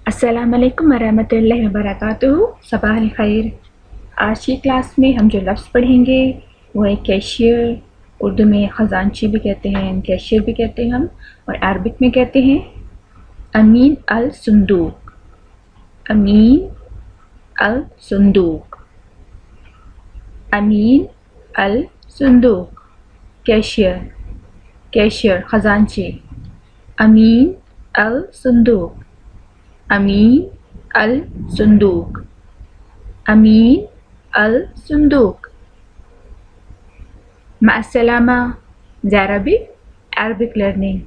अस्सलामुअलैकुम वरहमतुल्लाहि वबरकातुहू। सबाह अल खैर। आज की क्लास में हम जो लफ्ज़ पढ़ेंगे वो है कैशियर। उर्दू में ख़जानची भी कहते हैं, कैशियर भी कहते हैं हम, और अरबिक में कहते हैं अमीन अल सुंदूक। अमीन अल सुंदूक, अमीन अल सुंदूक। कैशियर, कैशियर ख़जानची। अमीन अल सुंदूक, अमीन अल सुंदूक, अमीन अल सुंदूक। मअस्सलामा। Arabic, Arabic learning.